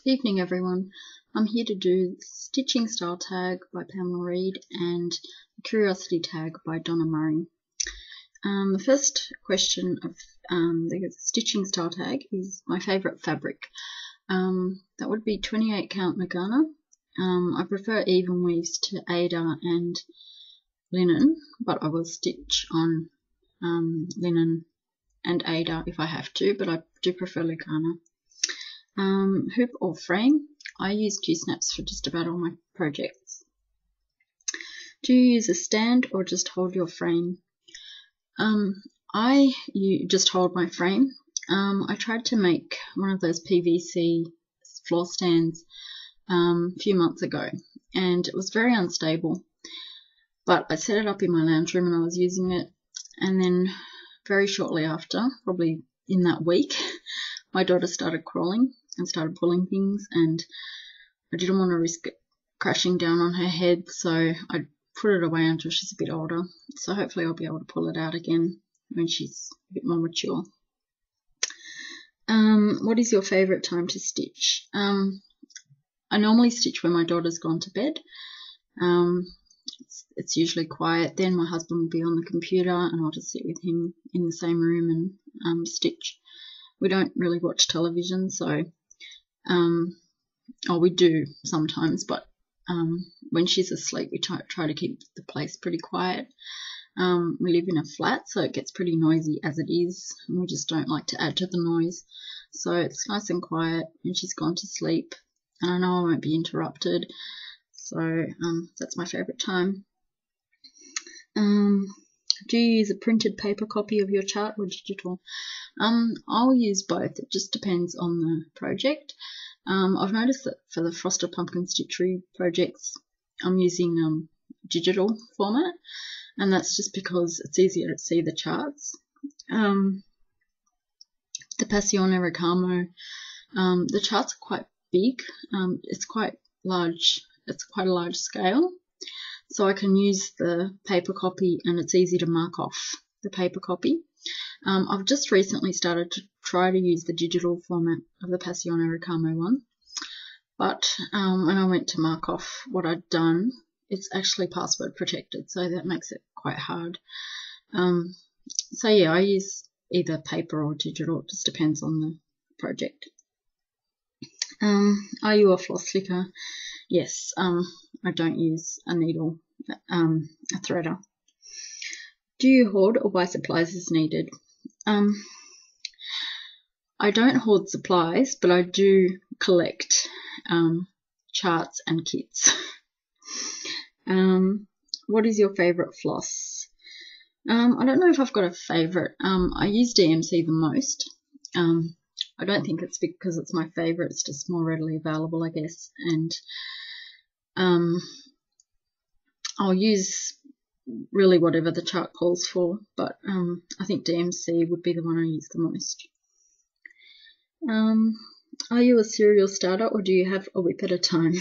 Good evening, everyone. I'm here to do Stitching Style Tag by Pamela Reed and Curiosity Tag by Donna Murray. The first question of the Stitching Style Tag is my favourite fabric. That would be 28 count Nagana. I prefer even weaves to Aida and linen, but I will stitch on linen and Aida if I have to, but I do prefer Nagana. Hoop or frame. I use Q-snaps for just about all my projects. Do you use a stand or just hold your frame? You just hold my frame. I tried to make one of those PVC floor stands a few months ago, and it was very unstable, but I set it up in my lounge room and I was using it, and then very shortly after, probably in that week, my daughter started crawling and started pulling things, and I didn't want to risk it crashing down on her head, so I put it away until she's a bit older. So hopefully I'll be able to pull it out again when she's a bit more mature. What is your favourite time to stitch? I normally stitch when my daughter's gone to bed. It's usually quiet. Then my husband will be on the computer and I'll just sit with him in the same room and stitch. We don't really watch television, so we do sometimes, but when she's asleep we try to keep the place pretty quiet. We live in a flat, so it gets pretty noisy as it is, and we just don't like to add to the noise, so it's nice and quiet when she's gone to sleep, and I know I won't be interrupted, so that's my favourite time. Do you use a printed paper copy of your chart or digital? I'll use both. It just depends on the project. I've noticed that for the Frosted Pumpkin Stitchery projects, I'm using digital format, and that's just because it's easier to see the charts. The Passione Ricamo, the charts are quite big. It's quite large. It's quite a large scale, so I can use the paper copy, and it's easy to mark off the paper copy. I've just recently started to try to use the digital format of the Passione Ricamo one, but when I went to mark off what I'd done, it's actually password protected, so that makes it quite hard. So yeah, I use either paper or digital. It just depends on the project. Are you a floss flicker? Yes, I don't use a needle, a threader. Do you hoard or buy supplies as needed? I don't hoard supplies, but I do collect charts and kits. What is your favourite floss? I don't know if I've got a favourite. I use DMC the most. I don't think it's because it's my favourite, it's just more readily available, I guess, and I'll use really whatever the chart calls for, but I think DMC would be the one I use the most. Are you a serial starter or do you have a whip at a time?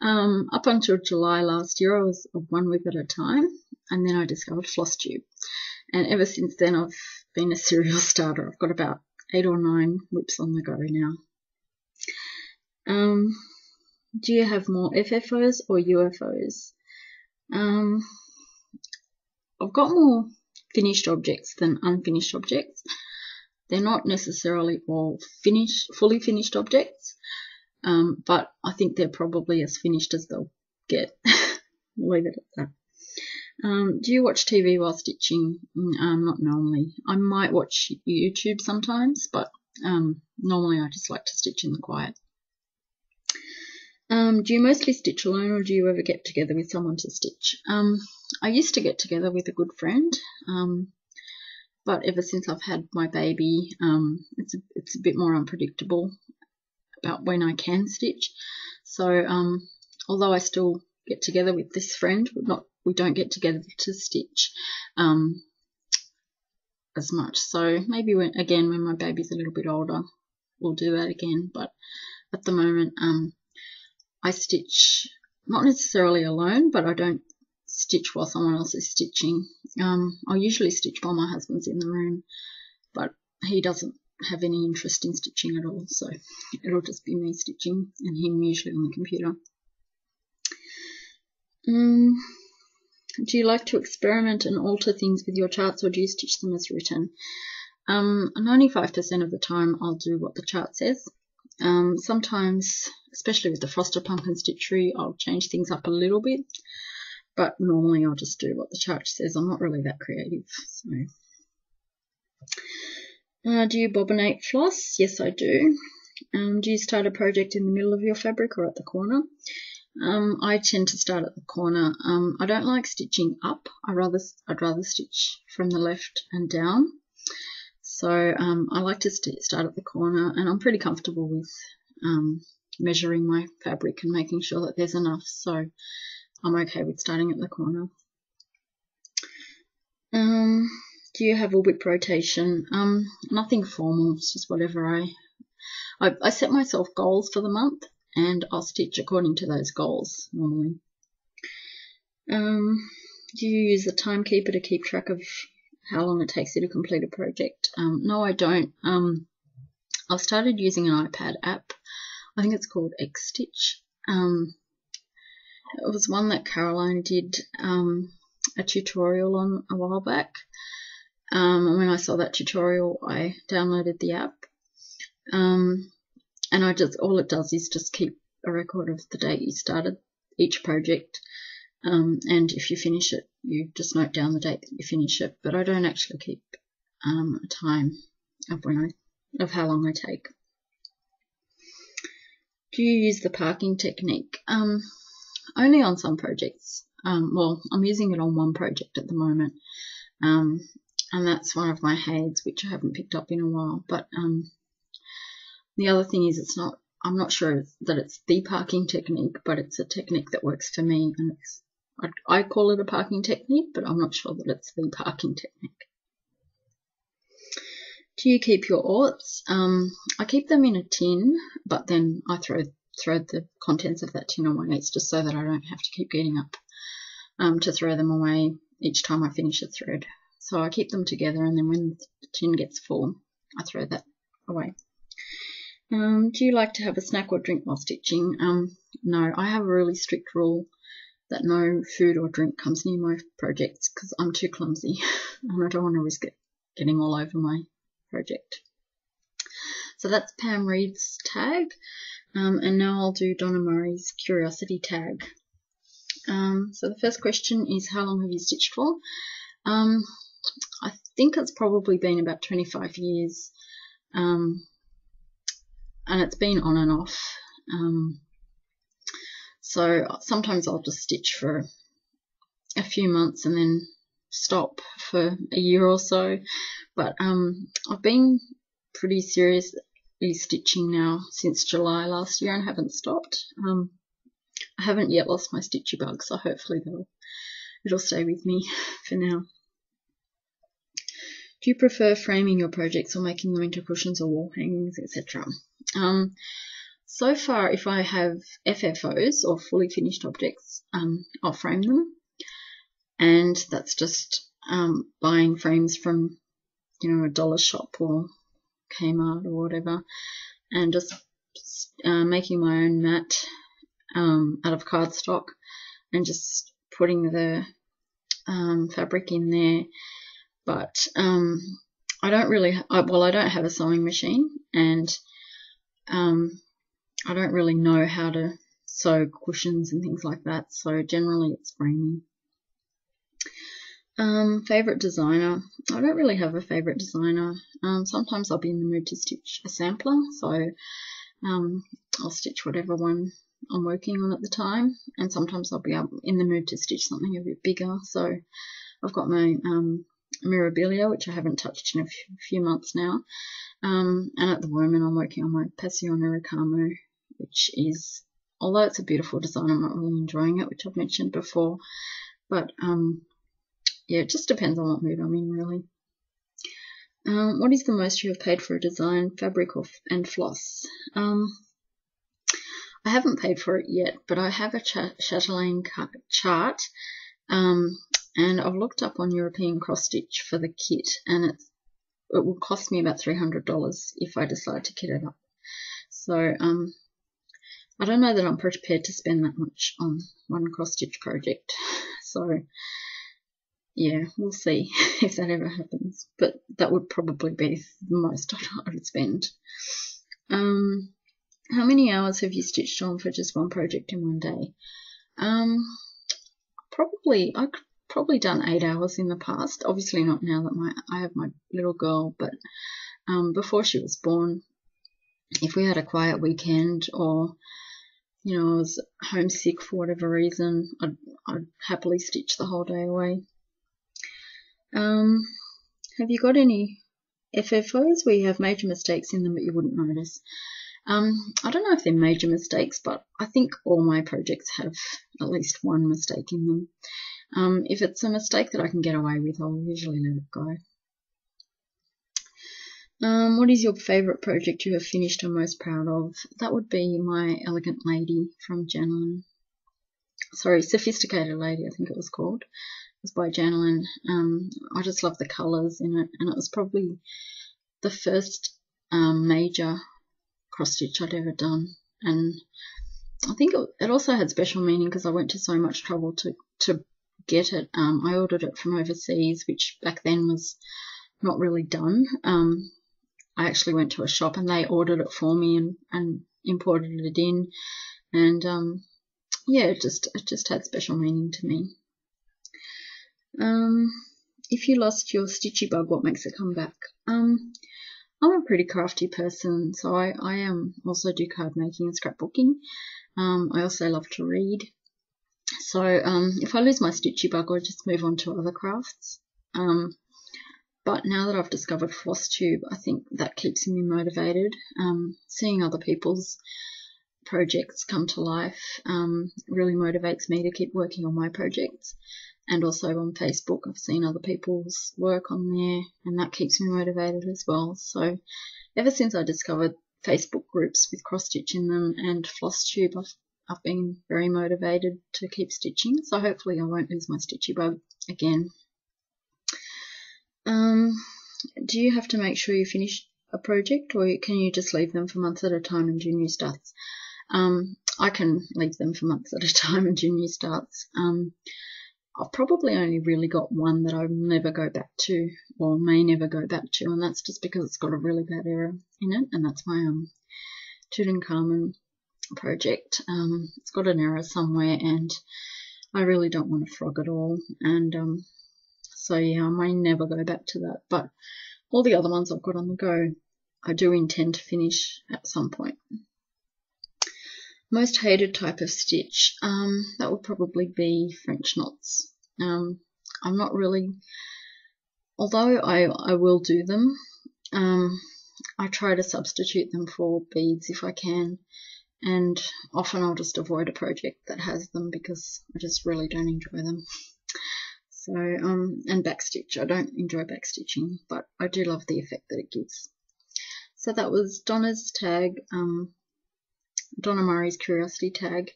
Up until July last year I was a one whip at a time, and then I discovered floss tube, and ever since then I've been a serial starter. I've got about 8 or 9 whips on the go now. Do you have more FFOs or UFOs? I've got more finished objects than unfinished objects. They're not necessarily all fully finished objects, but I think they're probably as finished as they'll get. We'll leave it at that. Do you watch TV while stitching? Not normally. I might watch YouTube sometimes, but normally I just like to stitch in the quiet. Do you mostly stitch alone or do you ever get together with someone to stitch? I used to get together with a good friend, but ever since I've had my baby, it's a bit more unpredictable about when I can stitch. So although I still get together with this friend, we don't get together to stitch as much. So maybe when my baby's a little bit older, we'll do that again. But at the moment, I stitch not necessarily alone, but I don't stitch while someone else is stitching. I usually stitch while my husband's in the room, but he doesn't have any interest in stitching at all, so it'll just be me stitching and him usually on the computer. Do you like to experiment and alter things with your charts, or do you stitch them as written? 95% of the time I'll do what the chart says. Sometimes, especially with the Frosted Pumpkin Stitchery, I'll change things up a little bit, but normally I'll just do what the chart says. I'm not really that creative. So, do you bobbinate floss? Yes, I do. Do you start a project in the middle of your fabric or at the corner? I tend to start at the corner. I don't like stitching up. I'd rather stitch from the left and down. So I like to start at the corner, and I'm pretty comfortable with measuring my fabric and making sure that there's enough. So I'm okay with starting at the corner. Do you have a whip rotation? Nothing formal. It's just whatever I set myself goals for the month, and I'll stitch according to those goals normally. Do you use a timekeeper to keep track of how long it takes you to complete a project? No, I don't. I've started using an iPad app. I think it's called Xstitch. It was one that Caroline did a tutorial on a while back. And when I saw that tutorial, I downloaded the app. And all it does is just keep a record of the date you started each project. And if you finish it, you just note down the date that you finish it. But I don't actually keep a time of how long I take. Do you use the parking technique? Only on some projects. Well, I'm using it on one project at the moment. And that's one of my Hades, which I haven't picked up in a while. But the other thing is, I'm not sure that it's the parking technique, but it's a technique that works for me. And I call it a parking technique, but I'm not sure that it's the parking technique. Do you keep your orts? I keep them in a tin, but then I throw the contents of that tin away. It's just so that I don't have to keep getting up to throw them away each time I finish a thread. So I keep them together, and then when the tin gets full, I throw that away. Do you like to have a snack or drink while stitching? No, I have a really strict rule that no food or drink comes near my projects because I'm too clumsy and I don't want to risk it getting all over my project. So that's Pam Reed's tag, and now I'll do Donna Murray's curiosity tag. So the first question is, how long have you stitched for? I think it's probably been about 25 years, and it's been on and off. So sometimes I'll just stitch for a few months and then stop for a year or so. But I've been pretty seriously stitching now since July last year and haven't stopped. I haven't yet lost my stitchy bug, so hopefully it'll stay with me for now. Do you prefer framing your projects or making them into cushions or wall hangings, etc.? So far, if I have FFOs or fully finished objects, I'll frame them, and that's just buying frames from, a dollar shop or Kmart or whatever, and just making my own mat out of cardstock and just putting the fabric in there. But I don't have a sewing machine, and I don't really know how to sew cushions and things like that, so generally it's framing. Favorite designer? I don't really have a favorite designer. Sometimes I'll be in the mood to stitch a sampler, so I'll stitch whatever one I'm working on at the time, and sometimes I'll be in the mood to stitch something a bit bigger. So I've got my Mirabilia, which I haven't touched in a few months now, and at the moment I'm working on my Passione Ricamo, which is, although it's a beautiful design, I'm not really enjoying it, which I've mentioned before. But yeah, it just depends on what mood I'm in, really. What is the most you have paid for a design, fabric and floss? I haven't paid for it yet, but I have a chatelaine chart, and I've looked up on European Cross Stitch for the kit, and it will cost me about $300 if I decide to kit it up. So I don't know that I'm prepared to spend that much on one cross-stitch project. So yeah, we'll see if that ever happens. But that would probably be the most I would spend. How many hours have you stitched on for just one project in one day? I've probably done 8 hours in the past. Obviously not now that I have my little girl, but before she was born, if we had a quiet weekend or I was homesick for whatever reason, I'd happily stitch the whole day away. Have you got any FFOs where you have major mistakes in them but you wouldn't notice? I don't know if they're major mistakes, but I think all my projects have at least one mistake in them. If it's a mistake that I can get away with, I'll usually let it go. What is your favourite project you have finished and most proud of? That would be my Elegant Lady from Janelin. Sorry, Sophisticated Lady, I think it was called. It was by Janelin. I just love the colours in it, and it was probably the first major cross-stitch I'd ever done. And I think it also had special meaning because I went to so much trouble to get it. I ordered it from overseas, which back then was not really done. I actually went to a shop and they ordered it for me and imported it in, and yeah, it just had special meaning to me. If you lost your stitchy bug, what makes it come back? I'm a pretty crafty person, so I also do card making and scrapbooking. I also love to read. So if I lose my stitchy bug, I'll just move on to other crafts. But now that I've discovered FlossTube, I think that keeps me motivated. Seeing other people's projects come to life really motivates me to keep working on my projects. And also on Facebook, I've seen other people's work on there, and that keeps me motivated as well. So ever since I discovered Facebook groups with cross-stitch in them and FlossTube, I've been very motivated to keep stitching. So hopefully I won't lose my stitchy bug again. Do you have to make sure you finish a project, or can you just leave them for months at a time and do new starts? I can leave them for months at a time and do new starts. I've probably only really got one that I'll never go back to, or may never go back to, and that's just because it's got a really bad error in it, and that's my Tutankhamun project. It's got an error somewhere, and I really don't want to frog it all, and so yeah, I may never go back to that, but all the other ones I've got on the go, I do intend to finish at some point. Most hated type of stitch, that would probably be French knots. I'm not really, although I will do them, I try to substitute them for beads if I can, and often I'll just avoid a project that has them because I just really don't enjoy them. So, and backstitch, I don't enjoy backstitching, but I do love the effect that it gives. So that was Donna's tag, Donna Murray's curiosity tag.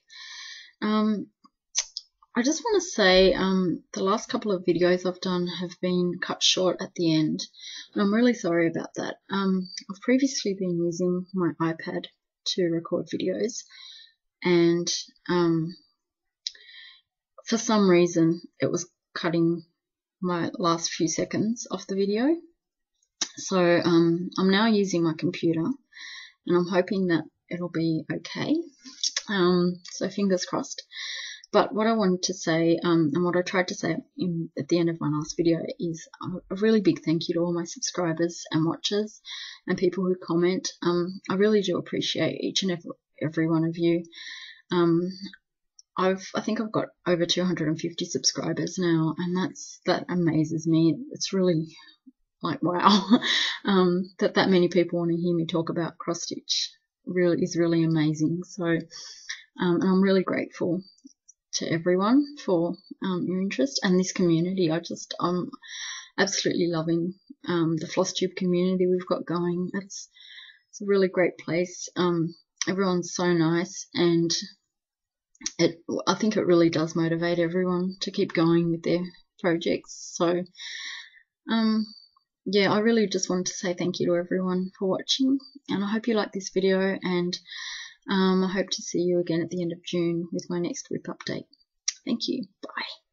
I just want to say the last couple of videos I've done have been cut short at the end. I'm really sorry about that. I've previously been using my iPad to record videos, and for some reason it was cutting my last few seconds off the video. So I'm now using my computer, and I'm hoping that it'll be okay. So fingers crossed. But what I wanted to say, and what I tried to say at the end of my last video, is a really big thank you to all my subscribers and watchers and people who comment. I really do appreciate each and every one of you. I think I've got over 250 subscribers now, and that amazes me. It's really like, wow, that many people want to hear me talk about cross stitch is really amazing. So and I'm really grateful to everyone for your interest and this community. I'm absolutely loving the FlossTube community we've got going. It's a really great place. Everyone's so nice, and I think it really does motivate everyone to keep going with their projects. So yeah, I really just wanted to say thank you to everyone for watching, and I hope you like this video, and I hope to see you again at the end of June with my next WIP update. Thank you. Bye.